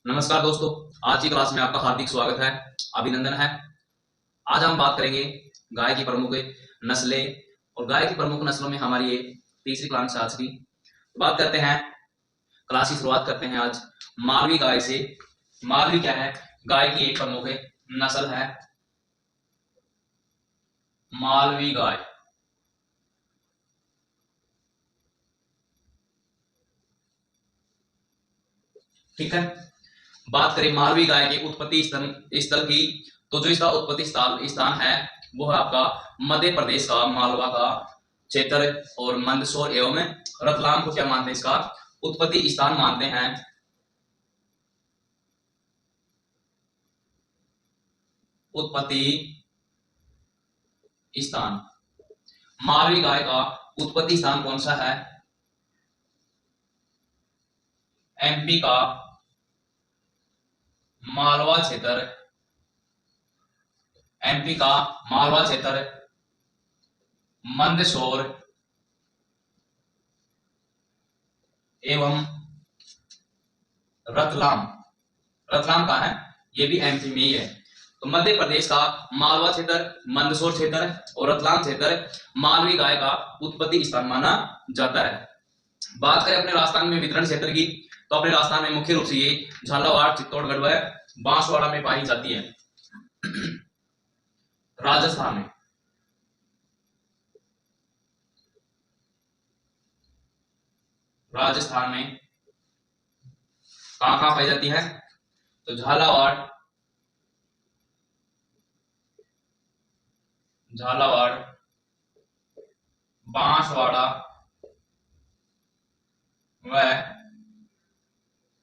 नमस्कार दोस्तों, आज की क्लास में आपका हार्दिक स्वागत है, अभिनंदन है। आज हम बात करेंगे गाय की प्रमुख नस्लें और गाय की प्रमुख नस्लों में हमारी ये तीसरी क्लास आज की। तो बात करते हैं, क्लास की शुरुआत करते हैं आज मालवी गाय से। मालवी क्या है? गाय की एक प्रमुख नस्ल है, मालवी गाय। ठीक है, बात करें मालवी गाय के उत्पत्ति स्थल की, तो जो इसका उत्पत्ति स्थान है वो है आपका मध्य प्रदेश का मालवा का क्षेत्र और मंदसौर एवं रतलाम को क्या मानते हैं? इसका उत्पत्ति स्थान मानते हैं। उत्पत्ति स्थान मालवी गाय का उत्पत्ति स्थान कौन सा है? एमपी का मालवा क्षेत्र, एमपी का मालवा क्षेत्र, मंदसौर एवं रतलाम। रतलाम का है, ये भी एमपी में ही है। तो मध्य प्रदेश का मालवा क्षेत्र, मंदसौर क्षेत्र और रतलाम क्षेत्र मालवी गाय का उत्पत्ति स्थान माना जाता है। बात करें अपने राजस्थान में वितरण क्षेत्र की, तो अपने राजस्थान में मुख्य रूप से ये झालावाड़, चित्तौड़गढ़ व बांसवाड़ा में पाई जाती है। राजस्थान में कहां कहां पाई जाती है? तो झालावाड़, बांसवाड़ा व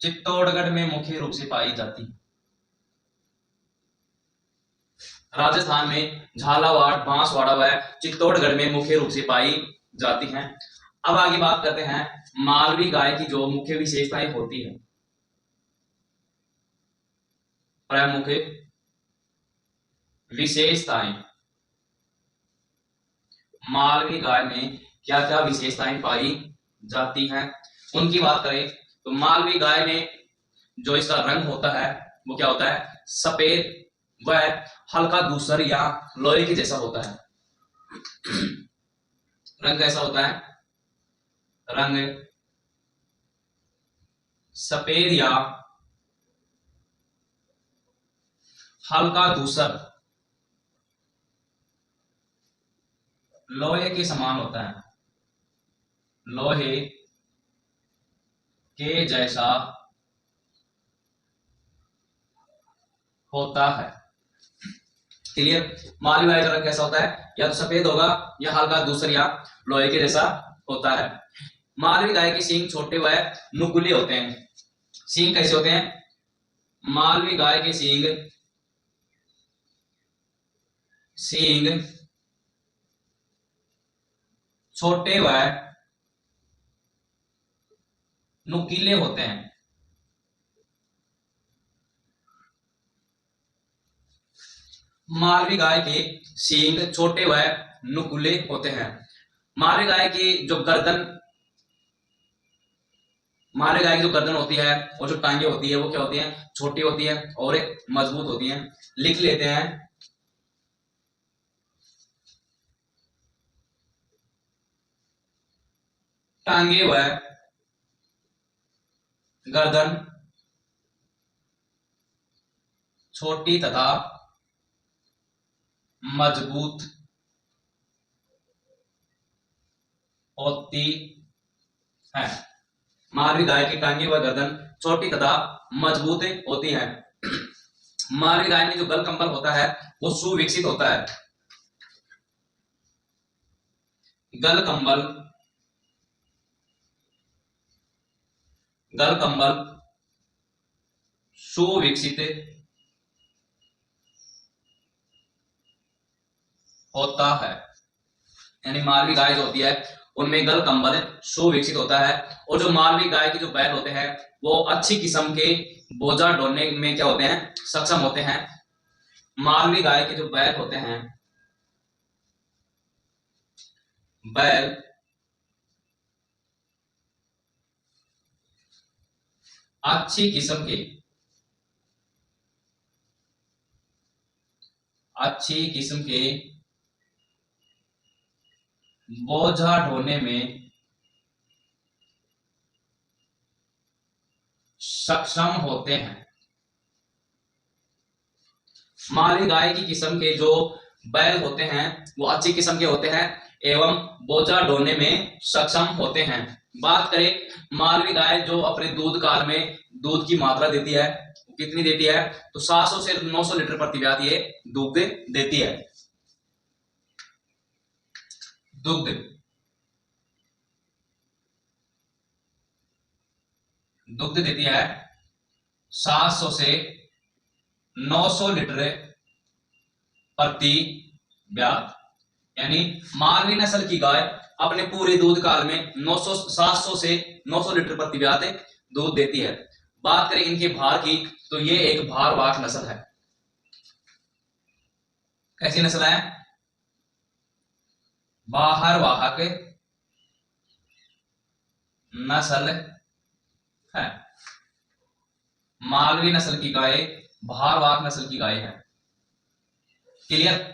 चित्तौड़गढ़ में मुख्य रूप से पाई जाती है। राजस्थान में झालावाड़, बांसवाड़ा व चित्तौड़गढ़ में मुख्य रूप से पाई जाती हैं। अब आगे बात करते हैं मालवी गाय की जो मुख्य विशेषताएं होती है। प्रमुख विशेषताएं, मालवी गाय में क्या क्या विशेषताएं पाई जाती हैं उनकी बात करें तो मालवी गाय में जो इसका रंग होता है वो क्या होता है? सफेद व हल्का धूसर या लोहे के जैसा होता है। रंग कैसा होता है? रंग सफेद या हल्का धूसर लोहे के समान होता है, लोहे के जैसा होता है। क्लियर? मालवी गाय का रंग कैसा होता है? या तो सफेद होगा या हल्का धूसर या लोहे के जैसा होता है। मालवी गाय के सींग छोटे व नुकीले होते हैं। सींग कैसे होते हैं? मालवी गाय के सींग छोटे व नुकीले होते हैं। मालवी गाय के सींग छोटे व नुकीले होते हैं। मालवी गाय की जो गर्दन होती है और जो टांगे होती है वो क्या होती है? छोटी होती है और मजबूत होती है। लिख लेते हैं, टांगे व गर्दन छोटी तथा मजबूत होती है। मालवी गाय की टांगे व गर्दन छोटी तथा मजबूत होती है। मालवी गाय में जो गल कंबल होता है वो सुविकसित होता है। गल कंबल सुविकसित होता है। यानी मालवी गाय जो होती है उनमें गल कंबल सुविकसित होता है। और जो मालवी गाय के जो बैल होते हैं वो अच्छी किस्म के बोझा ढोने में क्या होते हैं? सक्षम होते हैं। मालवी गाय के जो बैल होते हैं, बैल अच्छी किस्म के अच्छी किस्म के बोझा ढोने में सक्षम होते हैं। मालवी गाय की किस्म के जो बैल होते हैं वो अच्छी किस्म के होते हैं एवं बोझा ढोने में सक्षम होते हैं। बात करें मालवी गाय जो अपने दूध काल में दूध की मात्रा देती है, कितनी देती है, तो 700 से 900 लीटर प्रति ब्यात ये दुग्ध देती है। दुग्ध देती है 700 से 900 लीटर प्रति ब्यात। यानी मालवी नस्ल की गाय अपने पूरे दूध काल में 700 से 900 लीटर प्रति ब्यात दूध देती है। बात करें इनके भार की तो ये एक भारवाहक नस्ल है। कैसी नस्ल है? भारवाहक नस्ल है। मालवी नस्ल की गाय भारवाहक नस्ल की गाय है। क्लियर?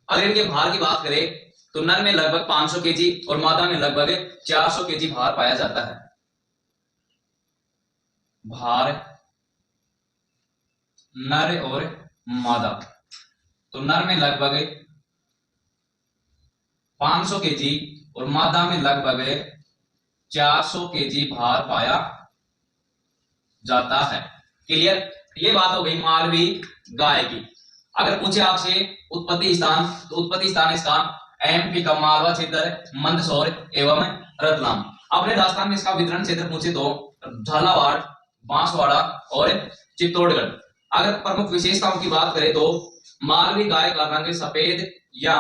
अगर इनके भार की बात करें तो नर में लगभग 500 केजी और मादा में लगभग 400 केजी भार पाया जाता है। भार नर और मादा, तो नर में लगभग 500 केजी और मादा में लगभग 400 केजी भार पाया जाता है। क्लियर? ये बात हो गई मालवी गाय की। अगर पूछे आपसे उत्पत्ति स्थान, तो उत्पत्ति स्थान इसका एमपी का मालवा क्षेत्र, मंदसौर एवं रतलाम। अपने राजस्थान में इसका वितरण क्षेत्र पूछे तो झालावाड़, बांसवाड़ा और चित्तौड़गढ़। अगर प्रमुख विशेषताओं की बात करें तो मालवी गाय का रंग सफेद या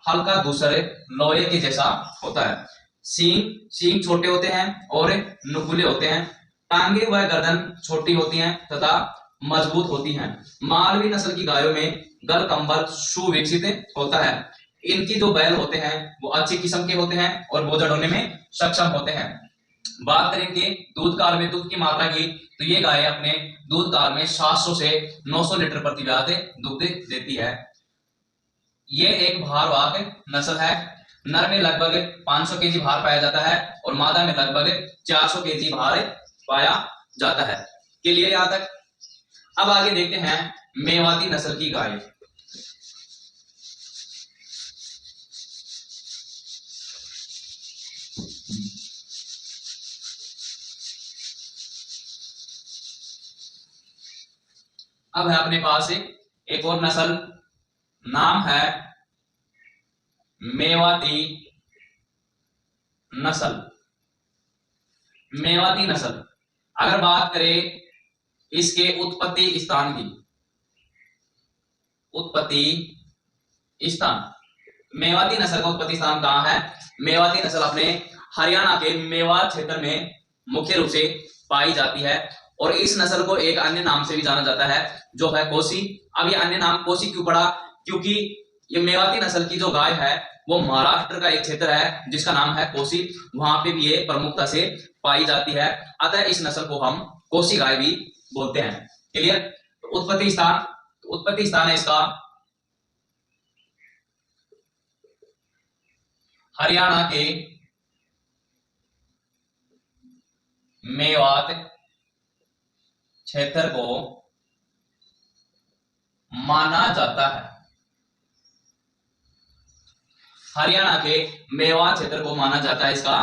हल्का धूसर लोहे के जैसा होता है। सींग छोटे होते हैं और नुकीले होते हैं। टांगे व गर्दन छोटी होती हैं तथा मजबूत होती हैं। मालवी नस्ल की गायों में गल कंबल सुविकसित होता है। इनकी जो बैल होते हैं वो अच्छी किस्म के होते हैं और बोझा ढोने में सक्षम होते हैं। बात करें कि दूध काल में दूध की मात्रा की, तो ये गाय अपने दूध काल में 700 से 900 लीटर प्रति ब्यात दूध देती है। ये एक भारवाहक नस्ल है। नर में लगभग 500 केजी भार पाया जाता है और मादा में लगभग 400 केजी भार पाया जाता है। क्लियर यहां तक? अब आगे देखते हैं मेवाती नस्ल की गाय। अब है अपने पास एक और नस्ल, नाम है मेवाती नस्ल। मेवाती नस्ल अगर बात करें इसके उत्पत्ति स्थान की, उत्पत्ति स्थान, मेवाती नस्ल का उत्पत्ति स्थान कहां है? मेवाती नस्ल अपने हरियाणा के मेवात क्षेत्र में मुख्य रूप से पाई जाती है और इस नस्ल को एक अन्य नाम से भी जाना जाता है जो है कोसी। अब ये अन्य नाम कोसी क्यों पड़ा? क्योंकि ये मेवाती नस्ल की जो गाय है वो महाराष्ट्र का एक क्षेत्र है जिसका नाम है कोसी, वहां पे भी ये प्रमुखता से पाई जाती है, अतः इस नस्ल को हम कोसी गाय भी बोलते हैं। क्लियर? तो उत्पत्ति स्थान है इसका हरियाणा के मेवात क्षेत्र को माना जाता है। हरियाणा के मेवात क्षेत्र को माना जाता है इसका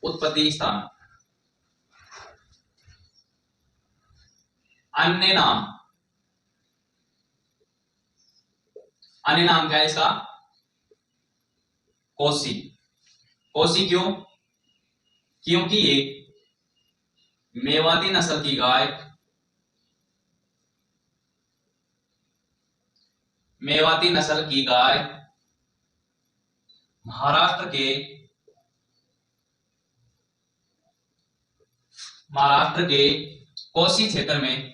उत्पत्ति स्थान। अन्य नाम क्या है इसका? कोसी। कोसी क्यों? क्योंकि ये मेवाती नस्ल की गाय महाराष्ट्र के कोसी क्षेत्र में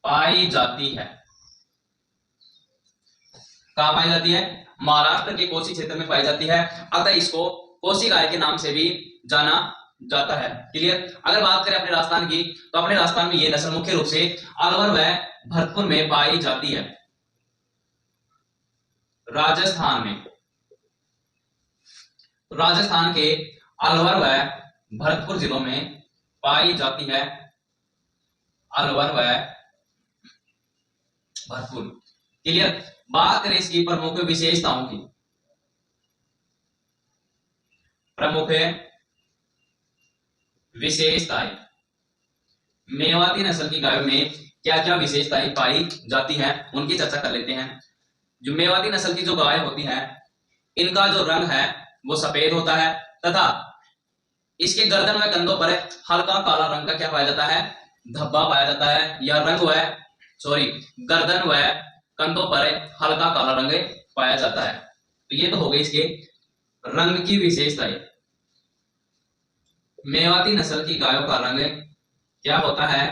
पाई जाती है। कहां पाई जाती है? महाराष्ट्र के कोसी क्षेत्र में पाई जाती है, अतः इसको कोसी गाय के नाम से भी जाना जाता है। क्लियर। अगर बात करें अपने राजस्थान की, तो अपने राजस्थान में ये नस्ल मुख्य रूप से अलवर व भरतपुर में पाई जाती है। राजस्थान के अलवर व भरतपुर जिलों में पाई जाती है। अलवर व भरतपुर। क्लियर। बात करें इसकी प्रमुख विशेषताओं की। प्रमुख विशेषताएं, मेवाती नस्ल की गायों में क्या क्या विशेषताएं पाई जाती हैं उनकी चर्चा कर लेते हैं। जो मेवाती नस्ल की जो गाय होती है, इनका जो रंग है वो सफेद होता है तथा इसके गर्दन व कंधों पर हल्का काला रंग का क्या पाया जाता है, धब्बा पाया जाता है, या रंग व गर्दन व कंधों पर हल्का काला रंग पाया जाता है। तो ये तो हो गई इसके रंग की विशेषताएं। मेवाती नस्ल की गायों का रंग क्या होता है,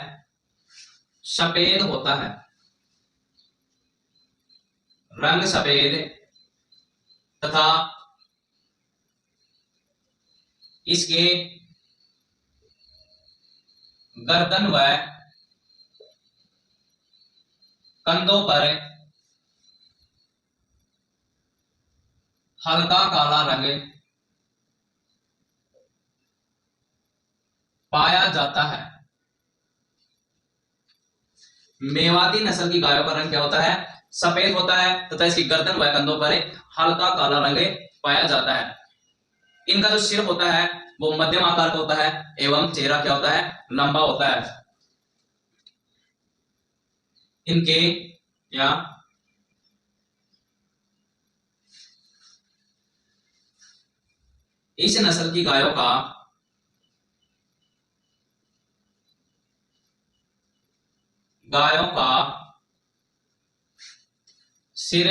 सफेद होता है। रंग सफेद तथा इसके गर्दन व कंधों पर हल्का काला रंग पाया जाता है। मेवाती नस्ल की गायों का रंग क्या होता है, सफेद होता है तथा इसकी गर्दन व कंधों पर हल्का काला रंग पाया जाता है। इनका जो सिर होता है वो मध्यम आकार का होता है एवं चेहरा क्या होता है, लंबा होता है। इनके या इस नस्ल की गायों का सिर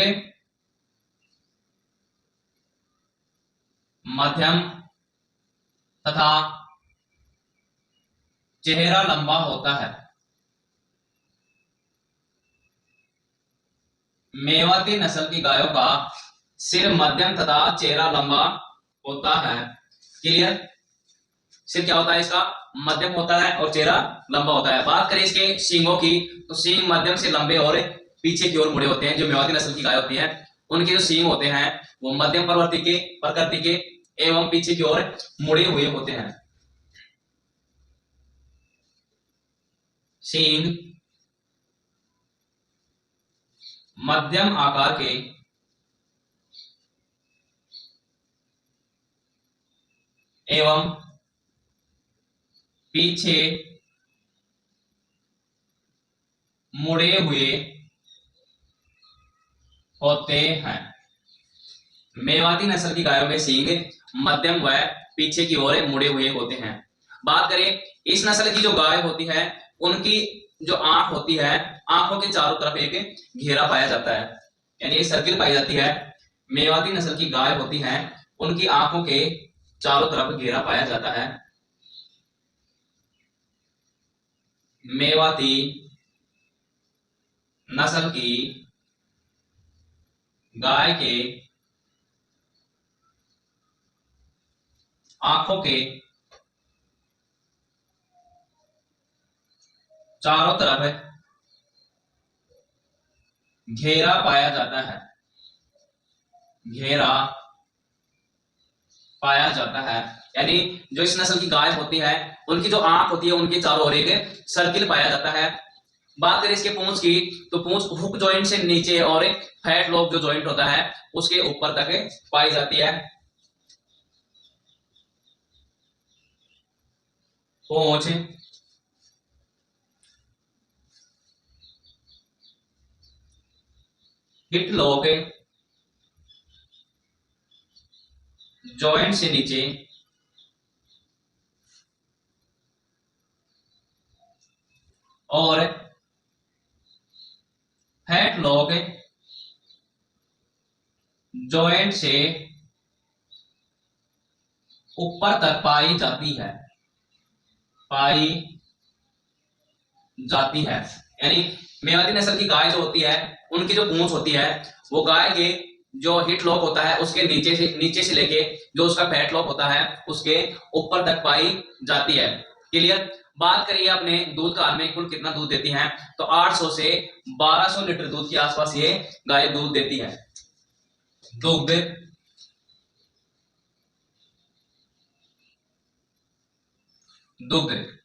मध्यम तथा चेहरा लंबा होता है। मेवाती नस्ल की गायों का सिर मध्यम तथा चेहरा लंबा होता है। क्लियर। सिर क्या होता है इसका, मध्यम होता है और चेहरा लंबा होता है। बात करें इसके सींगों की, तो सींग मध्यम से लंबे और पीछे की ओर मुड़े होते हैं। जो मेवाती नस्ल की गाय होती है उनके जो सींग होते हैं वो मध्यम प्रकृति के एवं पीछे की ओर मुड़े हुए होते हैं। सींग मध्यम आकार के एवं पीछे मुड़े हुए होते हैं। मेवाती नस्ल की गायों में सींग मध्यम व पीछे की ओर मुड़े हुए होते हैं। बात करें इस नस्ल की जो गाय होती है उनकी जो आंख होती है, आंखों के चारों तरफ एक घेरा पाया जाता है, यानी एक सर्किल पाई जाती है। मेवाती नस्ल की गाय होती है उनकी आंखों के चारों तरफ घेरा पाया जाता है। मेवाती नस्ल की गाय के आंखों के चारों तरफ घेरा पाया जाता है। घेरा पाया जाता है, यानी जो इस नस्ल की गाय होती है उनकी जो आंख होती है उनके चारों ओर एक सर्किल पाया जाता है। बात करें इसके पूंछ की, तो पूंछ हुक जॉइंट से नीचे और एक फैट लॉब जो जॉइंट होता है उसके ऊपर तक पाई जाती है। पूंछ हिप लॉक जॉइंट से नीचे और फैट लॉक जॉइंट से ऊपर तक पाई जाती है। यानी मेवाती नस्ल की गाय जो होती है उनकी जो पूंछ होती है वो गाय के जो हिट लॉक होता है उसके नीचे से लेके जो उसका फैट लॉक होता है उसके ऊपर तक पाई जाती है। क्लियर। बात करिए अपने दूध काल में कुल कितना दूध देती हैं, तो 800 से 1200 लीटर दूध के आसपास ये गाय दूध देती है। दुग्ध दुग्ध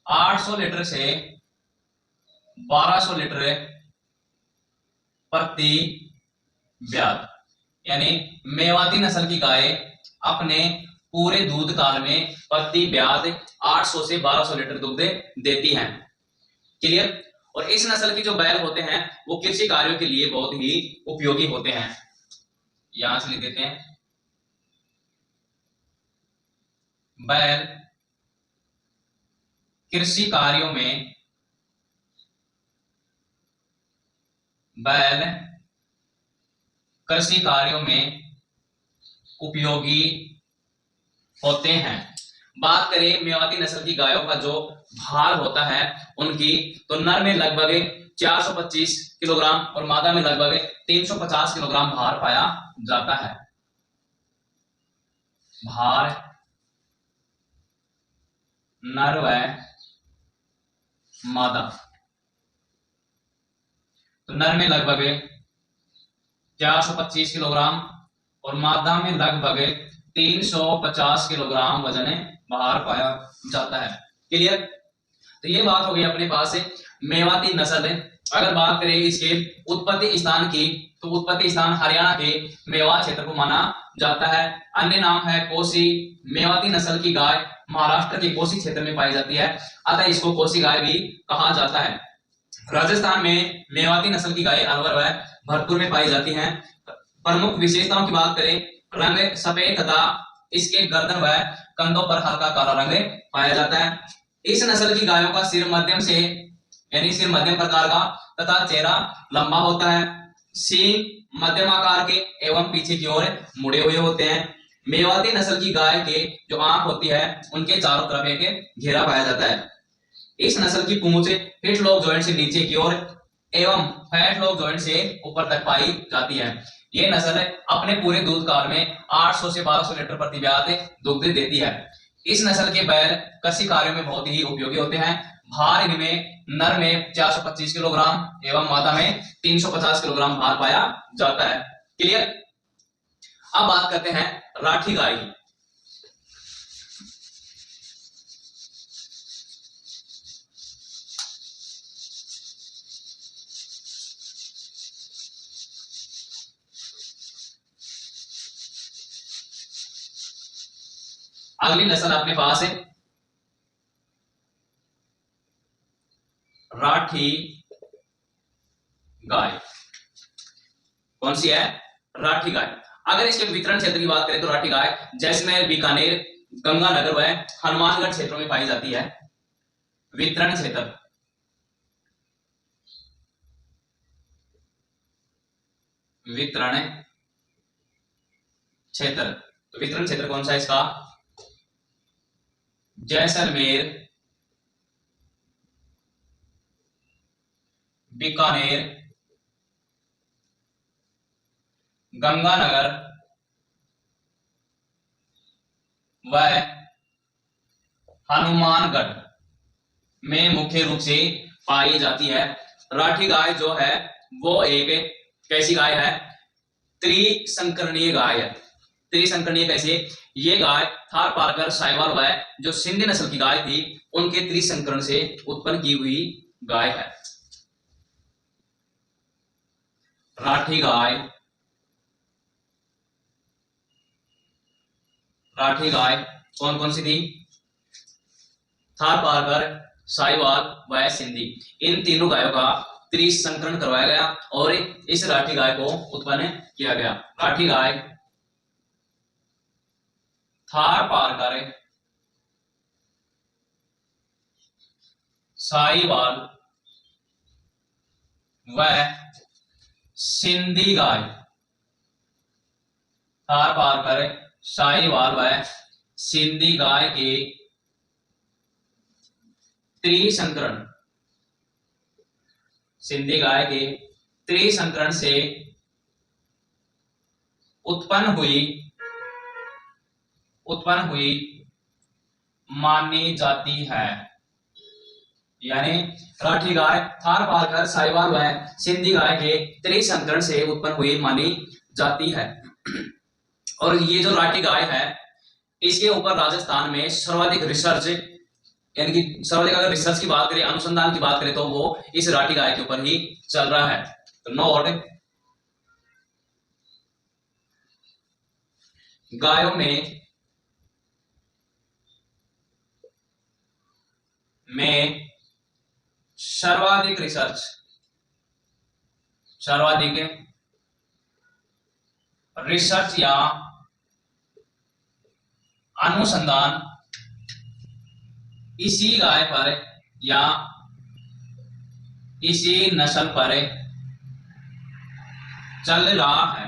800 लीटर से 1200 लीटर प्रति ब्यात, यानी मेवाती नस्ल की गाय अपने पूरे दूध काल में प्रति ब्यात 800 से 1200 लीटर दूध देती हैं। क्लियर। और इस नस्ल की जो बैल होते हैं वो कृषि कार्यों के लिए बहुत ही उपयोगी होते हैं। यहां से लिख देते हैं, बैल कृषि कार्यों में उपयोगी होते हैं। बात करें मेवाती नस्ल की गायों का जो भार होता है उनकी, तो नर में लगभग 425 किलोग्राम और मादा में लगभग 350 किलोग्राम भार पाया जाता है। भार नर व मादा, तो नर में लगभग 425 किलोग्राम और मादा में लगभग 350 किलोग्राम वजन भार पाया जाता है। क्लियर। तो ये बात हो गई अपने पास मेवाती नस्ल। अगर बात करें इसके उत्पत्ति स्थान की, तो उत्पत्ति स्थान हरियाणा के मेवात क्षेत्र को माना जाता है। अन्य नाम है कोसी। मेवाती नस्ल की गाय महाराष्ट्र के कोसी क्षेत्र में पाई जाती है, अतः इसको कोसी गाय भी कहा जाता है। राजस्थान में मेवाती नस्ल की गाय अलवर व भरतपुर में पाई जाती हैं। प्रमुख विशेषताओं की बात करें, रंग सफेद तथा इसके गर्दन व कंधों पर हल्का काला रंग पाया जाता है। इस नस्ल की गायों का सिर मध्यम प्रकार का तथा चेहरा लंबा होता है। सींग मध्यम आकार के एवं पीछे की ओर मुड़े हुए होते हैं। मेवाती नस्ल की गाय के जो आंख होती है उनके चारों तरफ एक घेरा पाया जाता है। इस नस्ल की पूंछ हिट लॉक जॉइंट से नीचे की ओर एवं फैट लॉक जॉइंट से ऊपर तक पाई जाती है। ये नस्ल अपने पूरे दूध काल में 800 से 1200 लीटर प्रति ब्यात दुग्ध देती है। इस नस्ल के बैल कृषि कार्यों में बहुत ही उपयोगी होते हैं। भार इनमें नर में 425 किलोग्राम एवं मादा में 350 किलोग्राम भार पाया जाता है। क्लियर। अब बात करते हैं राठी गाय की। अगली नस्ल अपने पास है राठी गाय। कौन सी है? राठी गाय। अगर इसके वितरण क्षेत्र की बात करें तो राठी गाय जैसलमेर, बीकानेर, गंगानगर व हनुमानगढ़ क्षेत्रों में पाई जाती है। वितरण क्षेत्र, तो वितरण क्षेत्र कौन सा है इसका? जैसलमेर, बीकानेर, गंगानगर व हनुमानगढ़ में मुख्य रूप से पाई जाती है। राठी गाय जो है वो एक कैसी गाय है? त्रिसंकरणीय गाय है। त्रिसंकरणीय कैसे? ये गाय थारपारकर, साहिवाल व जो सिंधी नस्ल की गाय थी उनके त्रिसंकरण से उत्पन्न की हुई गाय है। राठी गाय कौन कौन सी थी? थारपारकर, साहिवाल व सिंधी। इन तीनों गायों का त्रिसंकरण करवाया गया और इस राठी गाय को उत्पन्न किया गया। राठी गाय थारपारकर, साहिवाल व सिंधी गाय, थारपारकर, साहिवाल व सिंधी गाय के त्रिसंकरण, सिंधी गाय के त्रिसंकरण से उत्पन्न हुई मानी जाती है। यानी राठी गाय, थार पारकर, साहिवाल व सिंधी गाय के त्रिसंकरण से उत्पन्न हुई मानी जाती है। और ये जो राठी गाय है, इसके ऊपर राजस्थान में सर्वाधिक रिसर्च, यानी कि सर्वाधिक अगर रिसर्च की बात करें, अनुसंधान की बात करें, तो वो इस राठी गाय के ऊपर ही चल रहा है। तो नोट, गायों में सर्वाधिक रिसर्च या अनुसंधान इसी गाय पर या इसी नस्ल पर चल रहा है।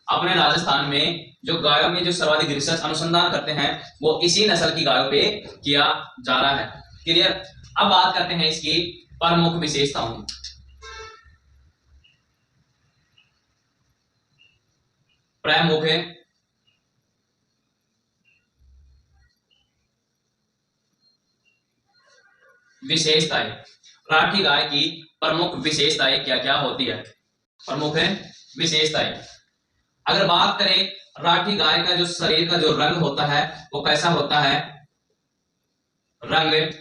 अपने राजस्थान में जो गायों में जो सर्वाधिक रिसर्च अनुसंधान करते हैं, वो इसी नस्ल की गायों पे किया जा रहा है। क्लियर। अब बात करते हैं इसकी प्रमुख विशेषताओं की। प्रमुख विशेषताएं, राठी गाय की प्रमुख विशेषताएं क्या क्या होती है। प्रमुख विशेषताएं, अगर बात करें राठी गाय का जो शरीर का जो रंग होता है वो कैसा होता है। रंग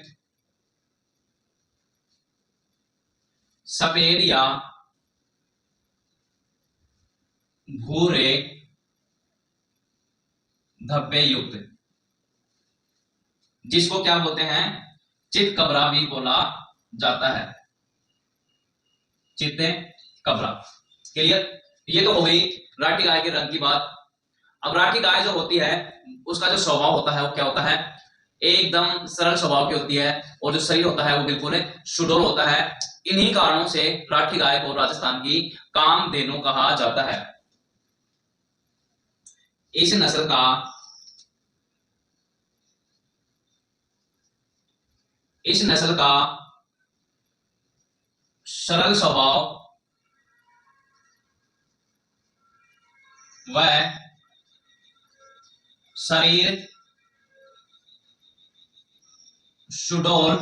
सफेद या भूरे धब्बे युक्त, जिसको क्या बोलते हैं, चितकबरा भी बोला जाता है। चितकबरा। क्लियर। ये तो हो गई राठी गाय के रंग की बात। अब राठी गाय जो होती है, उसका जो स्वभाव होता है वो क्या होता है, एकदम सरल स्वभाव की होती है, और जो शरीर होता है वो बिल्कुल सुडौल होता है। इन्हीं कारणों से राठी गाय को राजस्थान की कामधेनु कहा जाता है। इस नस्ल का सरल स्वभाव व शरीर सुडौल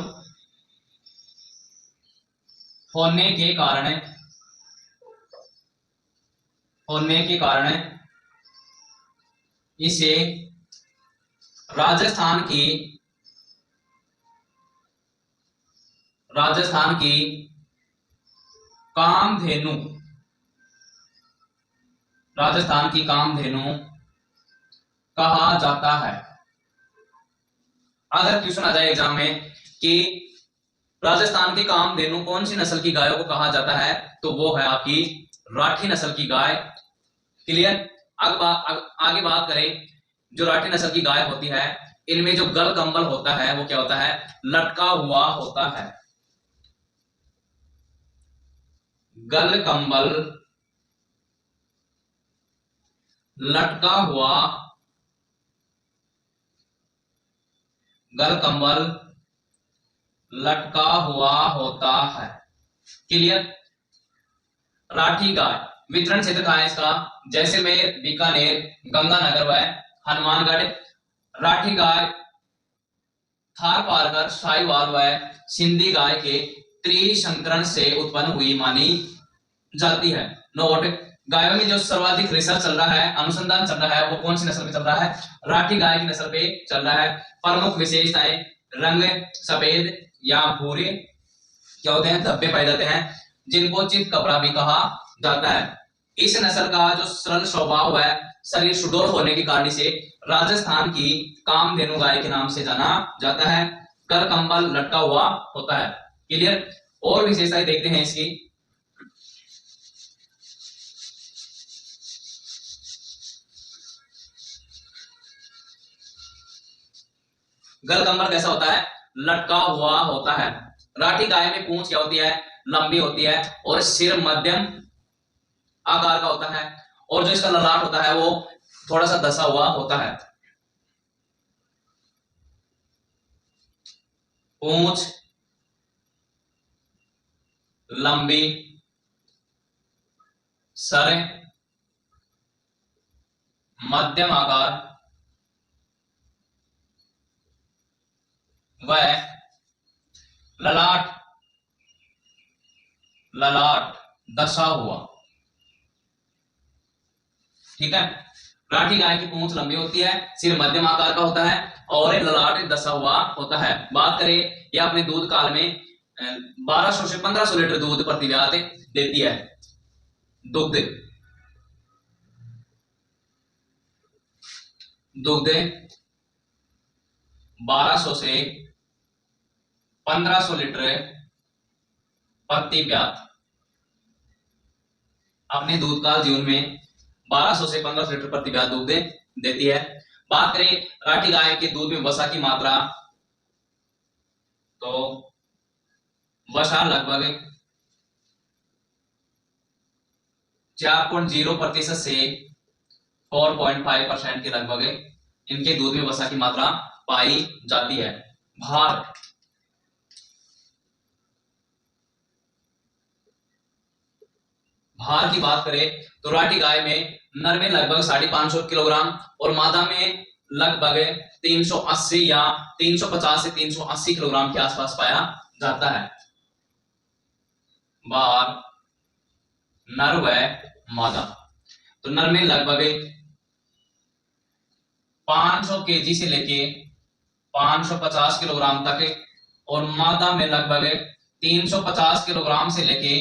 होने के कारण इसे राजस्थान की कामधेनु कहा जाता है। अगर क्वेश्चन आ जाए एग्जाम में कि राजस्थान की कामधेनु कौन सी नस्ल की गायों को कहा जाता है, तो वो है आपकी राठी नस्ल की गाय। क्लियर। आगे बात करें, जो राठी नस्ल की गाय होती है, इनमें जो गल कंबल होता है वो क्या होता है, लटका हुआ होता है। गल कंबल लटका हुआ, गल कंबल लटका हुआ होता है। क्लियर। राठी गाय वितरण क्षेत्र कहाँ है इसका, जैसलमेर, बीकानेर, गंगानगर व हनुमानगढ़। राठी गाय थार पारकर, साहिवाल व सिंधी गाय के त्रिसंकरण से उत्पन्न हुई मानी जाती है। नोट, गायों में जो सर्वाधिक रिसर्च चल रहा है, अनुसंधान चल रहा है, वो कौन सी नस्ल पे चल रहा है, राठी गाय की नस्ल पे चल रहा है। प्रमुख विशेषताएं, रंग सफेद या भूरे क्या होते हैं, धब्बे पाए जाते हैं, जिनको चितकबरा भी कहा जाता है। इस नस्ल का जो सरल स्वभाव है, शरीर सुडौल होने के कारण से राजस्थान की कामधेनु गाय के नाम से जाना जाता है। कर कंबल लटका हुआ होता है। क्लियर। और विशेषताएं देखते हैं इसकी। गल कंबल कैसा होता है, लटका हुआ होता है। राठी गाय में पूंछ क्या होती है, लंबी होती है, और सिर मध्यम आकार का होता है, और जो इसका ललाट होता है वो थोड़ा सा धसा हुआ होता है। पूंछ लंबी सर, मध्यम आकार व ललाट ललाट दसा हुआ। ठीक है, राठी गाय की पूंछ लंबी होती है, सिर मध्यम आकार का होता है और ललाट दसा हुआ होता है। बात करें यह अपने दूध काल में 1200 से 1500 लीटर दूध प्रति व्यात देती है। दुग्ध दुग्ध 1200 से 1500 लीटर प्रति व्यात। अपने दूध काल जीवन में 1200 से 1500 लीटर प्रति व्यात दूध देती है। बात करें राठी गाय के दूध में वसा की मात्रा, तो वसा लगभग 4.0% से 4.5% के लगभग इनके दूध में वसा की मात्रा पाई जाती है। भार भार की बात करें तो राठी गाय में नर में लगभग 550 किलोग्राम और मादा में लगभग 380 या 350 से 380 किलोग्राम के आसपास पाया जाता है। भार नर व मादा, तो नर में लगभग 500 केजी से लेके 550 किलोग्राम तक और मादा में लगभग 350 किलोग्राम से लेके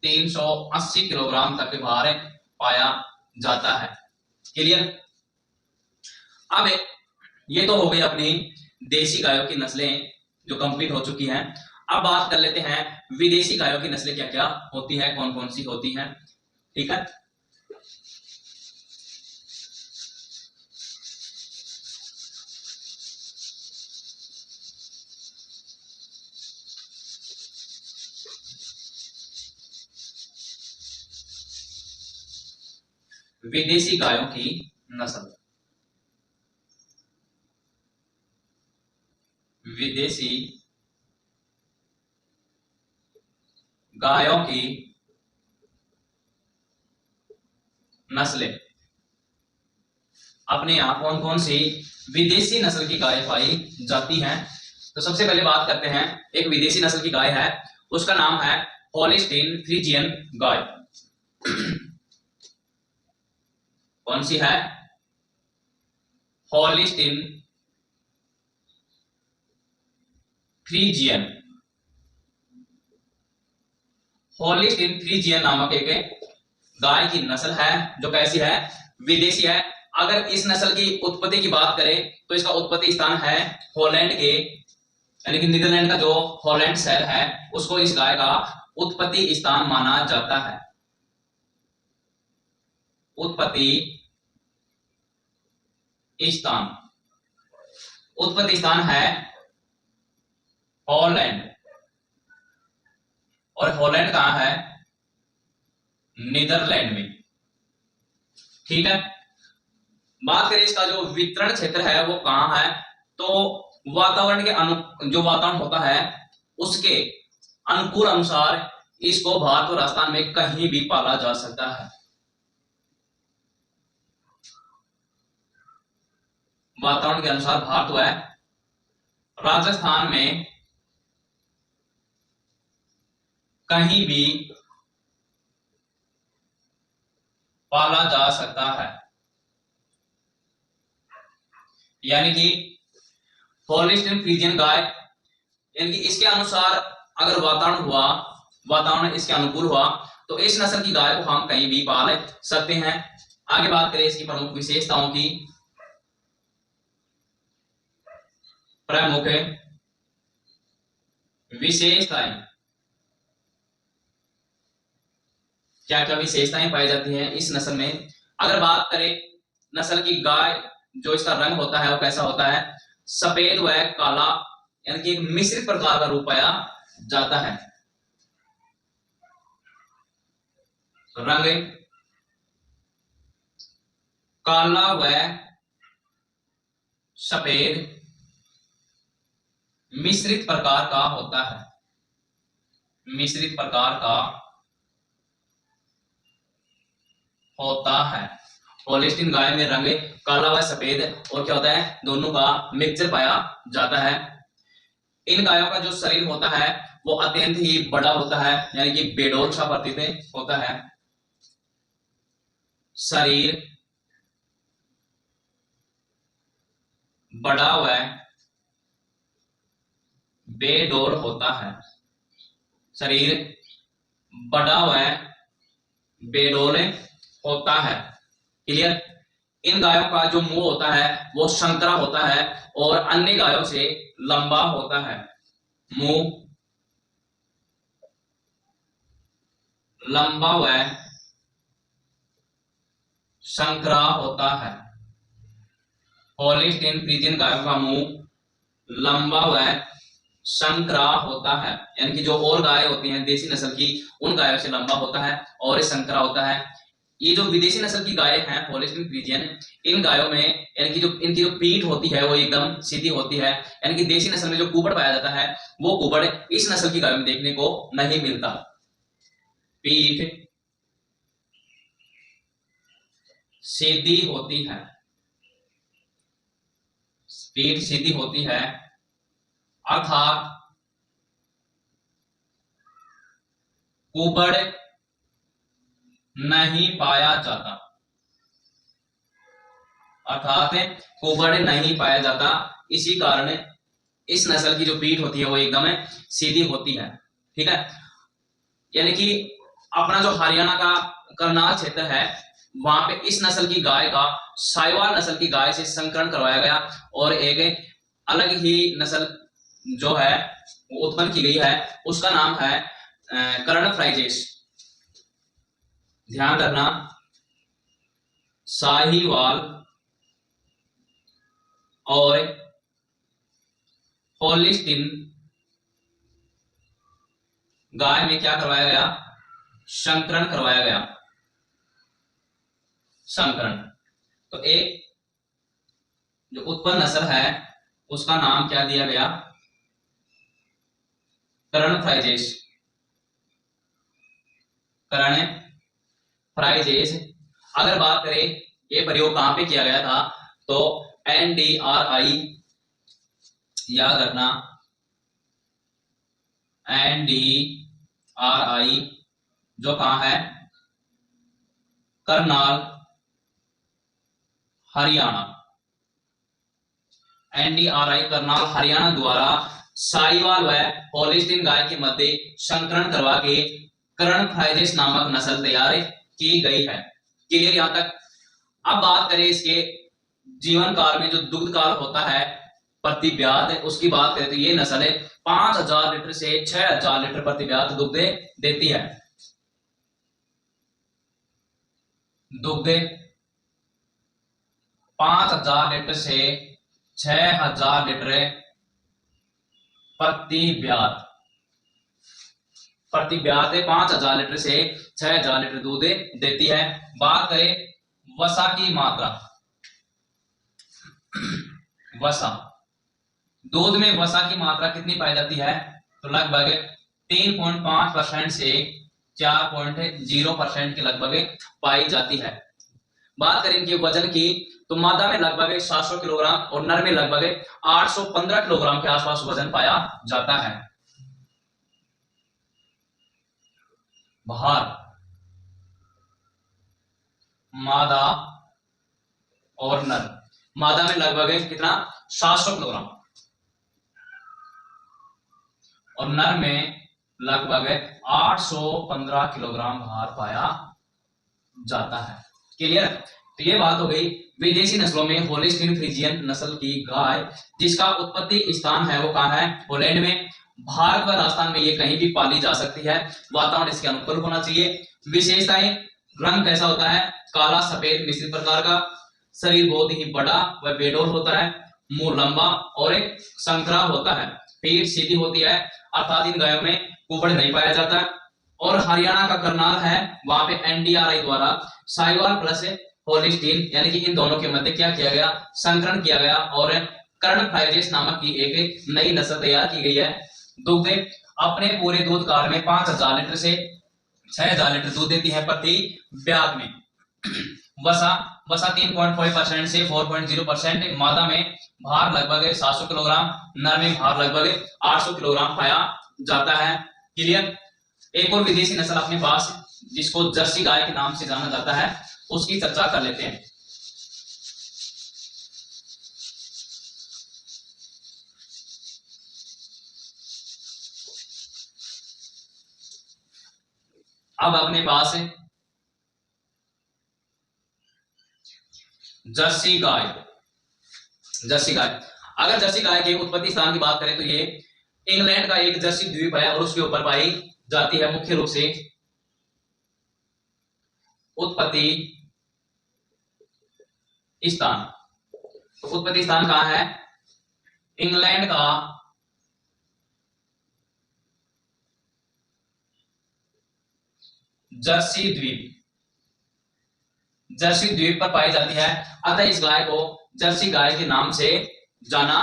380 किलोग्राम तक भार पाया जाता है। क्लियर। अब ये तो हो गई अपनी देसी गायों की नस्लें जो कंप्लीट हो चुकी हैं। अब बात कर लेते हैं विदेशी गायों की नस्लें क्या क्या होती है, कौन कौन सी होती हैं। ठीक है, विदेशी गायों की नस्ल। विदेशी गायों की नस्लें, अपने यहां कौन कौन सी विदेशी नस्ल की गाय पाई जाती हैं। तो सबसे पहले बात करते हैं, एक विदेशी नस्ल की गाय है, उसका नाम है होलिस्टीन फ्रीजियन गाय। कौन सी है? Holstein Friesian. होलिस्टीन फ्रीजियन नामक एक गाय की नस्ल है जो कैसी है? विदेशी है। अगर इस नस्ल की उत्पत्ति की बात करें तो इसका उत्पत्ति स्थान है हॉलैंड के, यानी कि नीदरलैंड का जो हॉलैंड शहर है उसको इस गाय का उत्पत्ति स्थान माना जाता है। उत्पत्ति स्थान, उत्पत्ति स्थान है हॉलैंड, और हॉलैंड कहां है? नीदरलैंड में। ठीक है, बात करें इसका जो वितरण क्षेत्र है वो कहां है, तो वातावरण के जो वातावरण होता है उसके अनुकूल अनुसार इसको भारत और राजस्थान में कहीं भी पाला जा सकता है। वातावरण के अनुसार भारत व राजस्थान में कहीं भी पाला जा सकता है। यानी कि होलिस्टीन फ्रीजियन गाय, यानी कि इसके अनुसार अगर वातावरण इसके अनुकूल हुआ तो इस नस्ल की गाय को हम कहीं भी पाल सकते हैं। आगे बात करें इसकी प्रमुख विशेषताओं की। प्रमुख विशेषताएं, क्या क्या विशेषताएं पाई जाती हैं इस नस्ल में। अगर बात करें नस्ल की गाय, जो इसका रंग होता है वो कैसा होता है? सफेद व काला, यानी कि एक मिश्रित प्रकार का रूप पाया जाता है। रंग काला व सफेद मिश्रित प्रकार का होता है। मिश्रित प्रकार का होता है। होलिस्टीन गाय में रंग काला व सफेद और क्या होता है, दोनों का मिक्सचर पाया जाता है। इन गायों का जो शरीर होता है वो अत्यंत ही बड़ा होता है, यानी कि बेडोल सा प्रतीत होता है। शरीर बड़ा व बेडोल होता है। शरीर बड़ा व बेडोल होता है। क्लियर। इन गायों का जो मुंह होता है वो संकरा होता है और अन्य गायों से लंबा होता है। मुंह लंबा व संकरा होता है। होलिस्टीन फ्रीजियन गायों का मुंह लंबा व संकरा होता है, यानी कि जो और गाय होती हैं देसी नस्ल की उन गायों से लंबा होता है और संकरा होता है। ये जो विदेशी नस्ल की गायें हैं होलिस्टीन फ्रीजियन, इन गायों में यानी कि जो इनकी जो पीठ होती है वो एकदम सीधी होती है, यानी कि देसी नस्ल में जो कुबड़ पाया जाता है वो कुबड़ इस नस्ल की गायों में देखने को नहीं मिलता। पीठ सीधी होती है। पीठ सीधी होती है अर्थात कुबड़ नहीं पाया जाता। अर्थात कुबड़ नहीं पाया जाता, इसी कारण इस नस्ल की जो पीठ होती है वो एकदम सीधी होती है। ठीक है। यानी कि अपना जो हरियाणा का करनाल क्षेत्र है वहां पे इस नस्ल की गाय का साहिवाल नस्ल की गाय से संकरण करवाया गया और एक अलग ही नस्ल जो है वो उत्पन्न की गई है, उसका नाम है कर्ण फ्राइजेस। ध्यान रखना, साहिवाल और होलिस्टीन गाय में क्या करवाया गया, संकरण करवाया गया। संकरण तो एक जो उत्पन्न नस्ल है उसका नाम क्या दिया गया, कर्ण फ्राइजेस। कर्ण फ्राइजेस। अगर बात करें ये प्रयोग कहां पे किया गया था तो NDRI, याद रखना NDRI जो कहां है, करनाल हरियाणा। NDRI करनाल हरियाणा द्वारा साहिवाल व होलिस्टीन गाय के मध्य संकरण करवा के कर्ण फ्राइजेस नामक नस्ल तैयार की गई है। क्लियर यहां तक। अब बात करें इसके जीवन काल में जो दुग्ध काल होता है प्रतिव्याध, उसकी बात करें तो ये नस्ल 5000 लीटर से 6000 लीटर प्रतिव्याध दुग्ध देती है। दुग्ध 5000 लीटर से 6000 लीटर प्रतिव्याध। प्रतिव्याध 5000 लीटर से 6000 लीटर दूध देती है। बात करें वसा की मात्रा, वसा, दूध में वसा की मात्रा कितनी पाई जाती है तो लगभग 3.5% से 4.0% के लगभग पाई जाती है। बात करें इनके वजन की तो मादा में लगभग 700 किलोग्राम और नर में लगभग 815 किलोग्राम के आसपास वजन पाया जाता है। भार मादा और नर, मादा में लगभग कितना 700 किलोग्राम और नर में लगभग 815 किलोग्राम भार पाया जाता है। क्लियर। तो ये बात हो गई विदेशी नस्लों में होलिस्टीन फ्रीजियन नस्ल की गाय, जिसका उत्पत्ति स्थान है वो कहाँ है, हॉलैंड में। भारत व राजस्थान में ये कहीं भी पाली जा सकती है, वातावरण इसके अनुकूल होना चाहिए। विशेषताएं, रंग कैसा होता है, काला सफेद मिश्रित प्रकार का, शरीर बहुत ही बड़ा व बेडोल होता है, मुंह लंबा और एक संकरा होता है, पीठ सीधी होती है अर्थात इन गायों में कुबड़ नहीं पाया जाता। और हरियाणा का करनाल है वहां पे NDRI द्वारा साहिवाल प्लस होलिस्टीन यानी कि इन दोनों के मध्य क्या किया गया, संकरण किया गया और कर्ण फ्राइजेस नामक की एक नई नस्ल तैयार की गई है। दुग्ध अपने पूरे दूध काल में 5000 लीटर से 6000 लीटर दूध देती है प्रति ब्याज में। वसा वसा 3.5% से 4.0%। मादा में भार लगभग 700 किलोग्राम, नर में भार लगभग 800 किलोग्राम पाया जाता है। क्लियर। एक और विदेशी नस्ल अपने पास जिसको जर्सी गाय के नाम से जाना जाता है, उसकी चर्चा कर लेते हैं। अब अपने पास जर्सी गाय। जर्सी गाय, अगर जर्सी गाय के उत्पत्ति स्थान की बात करें तो ये इंग्लैंड का एक जर्सी द्वीप है और उसके ऊपर पाई जाती है। मुख्य रूप से उत्पत्ति स्थान, तो उत्पत्ति स्थान कहां है? इंग्लैंड का जर्सी द्वीप, जर्सी द्वीप पर पाई जाती है। अतः इस गाय को जर्सी गाय के नाम से जाना।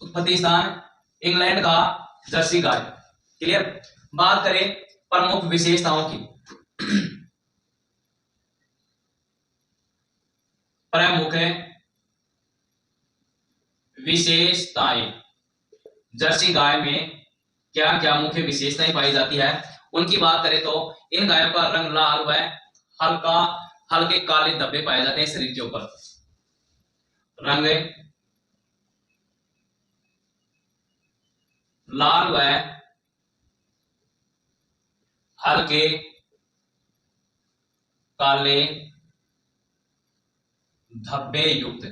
उत्पत्ति स्थान इंग्लैंड का जर्सी गाय। क्लियर। बात करें प्रमुख विशेषताओं की। प्रमुख विशेषताएं, जर्सी गाय में क्या क्या मुख्य विशेषताएं पाई जाती है उनकी बात करें तो इन गायों का रंग लाल व हल्के काले धब्बे पाए जाते हैं शरीर के ऊपर। रंग लाल व हल्के काले धब्बे युक्त।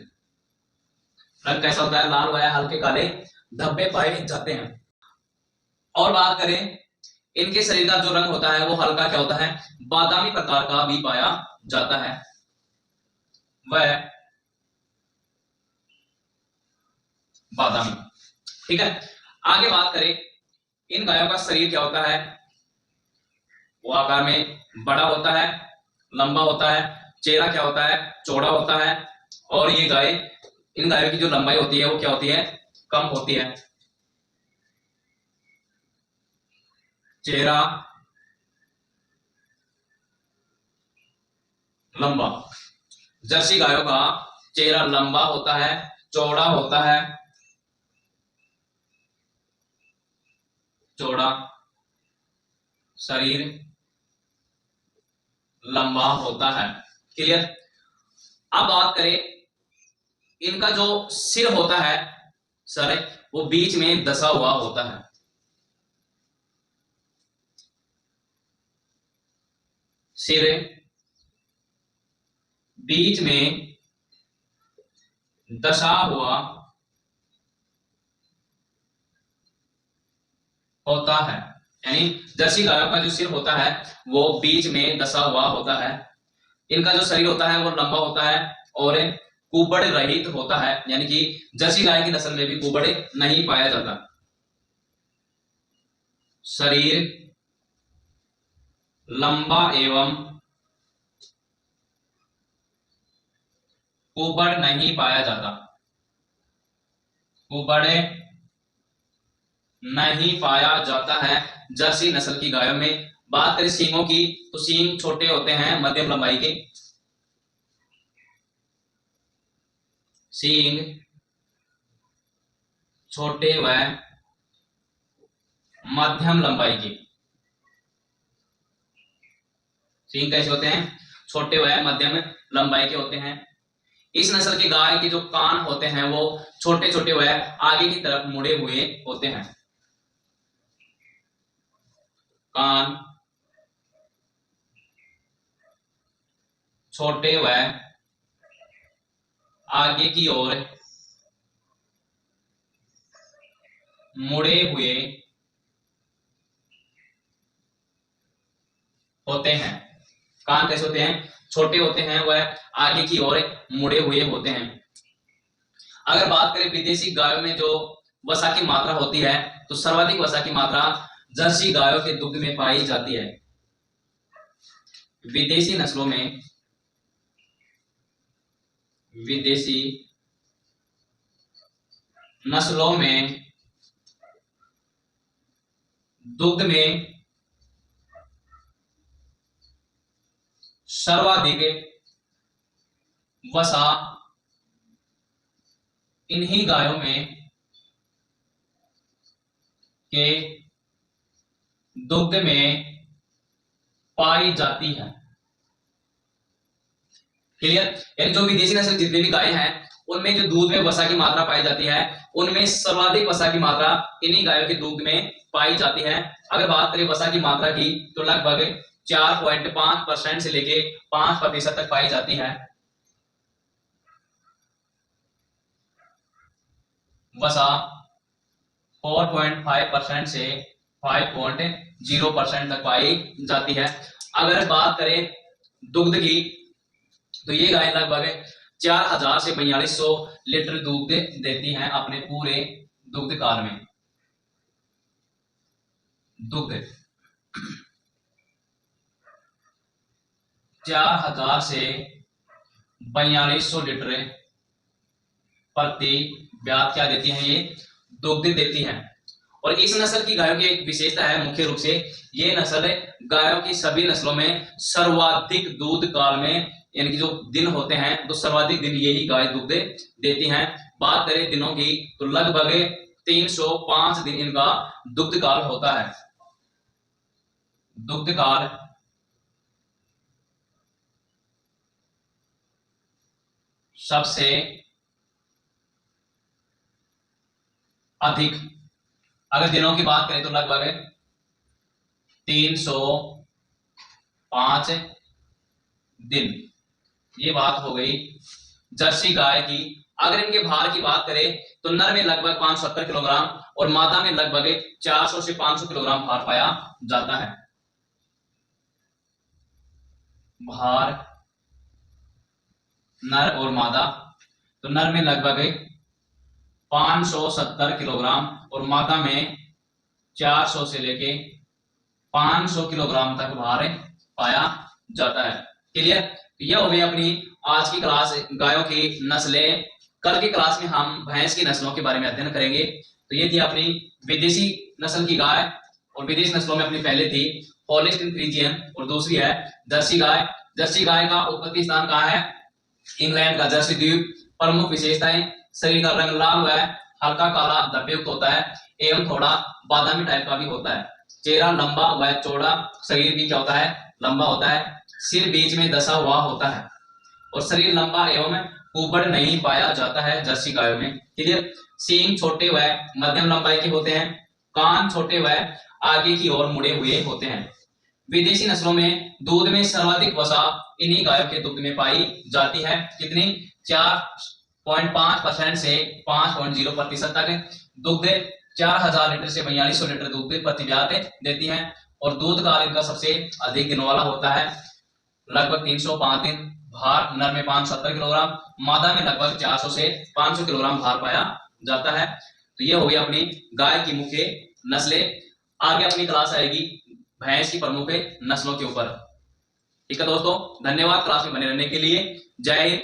रंग कैसा होता है? लाल व हल्के काले धब्बे पाए जाते हैं। और बात करें इनके शरीर का जो रंग होता है वो हल्का क्या होता है? बादामी प्रकार का भी पाया जाता है। वह बादामी। ठीक है। आगे बात करें इन गायों का शरीर क्या होता है? वो आकार में बड़ा होता है, लंबा होता है। चेहरा क्या होता है? चौड़ा होता है। और ये गाय, इन गायों की जो लंबाई होती है वो क्या होती है? कम होती है। चेहरा लंबा, जर्सी गायों का चेहरा लंबा होता है, चौड़ा होता है, चौड़ा, शरीर लंबा होता है। क्लियर। अब बात करें इनका जो सिर होता है, सर वो बीच में दसा हुआ होता है। सिर बीच में दसा हुआ होता है, यानी जर्सी गायों का जो सिर होता है वो बीच में दसा हुआ होता है। इनका जो शरीर होता है वो लंबा होता है और कुबड़ रहित होता है, यानी कि जर्सी गाय की नस्ल में भी कुबड़ नहीं पाया जाता। शरीर लंबा एवं कुबड़ नहीं पाया जाता, कुबड़ नहीं पाया जाता है जर्सी नस्ल की गायों में। बात करें सींगों की तो सींग छोटे होते हैं, मध्यम लंबाई के। सींग छोटे व मध्यम लंबाई की। सींग कैसे होते हैं? छोटे व मध्यम लंबाई के होते हैं। इस नस्ल की गाय के जो कान होते हैं वो छोटे छोटे व आगे की तरफ मुड़े हुए होते हैं। कान छोटे व आगे की ओर मुड़े हुए होते हैं। कान कैसे होते हैं? छोटे होते हैं, वह आगे की ओर मुड़े हुए होते हैं। अगर बात करें विदेशी गायों में जो वसा की मात्रा होती है तो सर्वाधिक वसा की मात्रा जर्सी गायों के दुग्ध में पाई जाती है। विदेशी नस्लों में, विदेशी नस्लों में दुग्ध में सर्वाधिक वसा इन्हीं गायों में के दुग्ध में पाई जाती है। क्लियर? यानी जो विदेशी नस्ल जितनी भी गायें हैं उनमें जो दूध में वसा की मात्रा पाई जाती है उनमें सर्वाधिक वसा की मात्रा इन्हीं गायों के दूध में पाई जाती है। अगर बात करें वसा की मात्रा की तो लगभग 4.5% से लेके 5% तक पाई जाती है। वसा 4.5% से 5.0% तक पाई जाती है। अगर बात करें दुग्ध की तो ये गाय लगभग 4000 से 4200 लीटर दूध देती हैं अपने पूरे दुग्ध काल में। दुग्ध 4000 से 4200 लीटर प्रति ब्यात क्या देती हैं, ये दुग्ध देती हैं। और इस नस्ल की गायों की एक विशेषता है, मुख्य रूप से ये नस्ल गायों की सभी नस्लों में सर्वाधिक दूध काल में यानी कि जो दिन होते हैं तो सर्वाधिक दिन यही गाय दुग्ध देती हैं। बात करें दिनों की तो लगभग 305 दिन इनका दुग्ध काल होता है। दुग्ध काल सबसे अधिक, अगर दिनों की बात करें तो लगभग 305 दिन। ये बात हो गई जर्सी गाय की। अगर इनके भार की बात करें तो नर में लगभग 570 किलोग्राम और मादा में लगभग 400 से 500 किलोग्राम भार पाया जाता है। भार नर और मादा, तो नर में लगभग 570 किलोग्राम और मादा में 400 से लेके 500 किलोग्राम तक भार पाया जाता है। क्लियर? यह हो गई अपनी आज की क्लास गायों की नस्लें। कल की क्लास में हम भैंस की नस्लों के बारे में अध्ययन करेंगे। तो ये थी अपनी विदेशी नस्ल की गाय, और विदेशी नस्लों में अपनी पहले थी होल्स्टीन फ्रीजियन और दूसरी है जर्सी गाय। जर्सी गाय का उत्पत्ति स्थान कहाँ है? इंग्लैंड का जर्सी द्वीप। प्रमुख विशेषताएं, शरीर का रंग लाल व हल्का काला धब्बेयुक्त होता है एवं थोड़ा बादामी टाइप का भी होता है। चेहरा लंबा व चौड़ा, शरीर भी क्या होता है? लंबा होता है। सिर बीच में दसा हुआ होता है और शरीर लंबा एवं कुबड़ नहीं पाया जाता है जर्सी गायों में। क्लियर? सींग छोटे व मध्यम लंबाई के होते हैं। कान छोटे व आगे की ओर मुड़े हुए होते हैं। विदेशी नस्लों में दूध में सर्वाधिक वसा इन्हीं गायों के दुग्ध में पाई जाती है। कितनी? 4.5% से 5.0% तक दुग्ध 4000 लीटर से 4200 लीटर दूध प्रति ब्यात देती हैं। और दूध काल इनका सबसे अधिक दिनों वाला होता है, लगभग 305 दिन। भार नर में 570 किलोग्राम, मादा में लगभग 400 से 500 किलोग्राम भार पाया जाता है। तो ये हो गई अपनी गाय की मुख्य नस्लें। आगे अपनी क्लास आएगी भैंस की प्रमुख नस्लों के ऊपर। ठीक है दोस्तों, धन्यवाद क्लास में बने रहने के लिए। जय हिंद,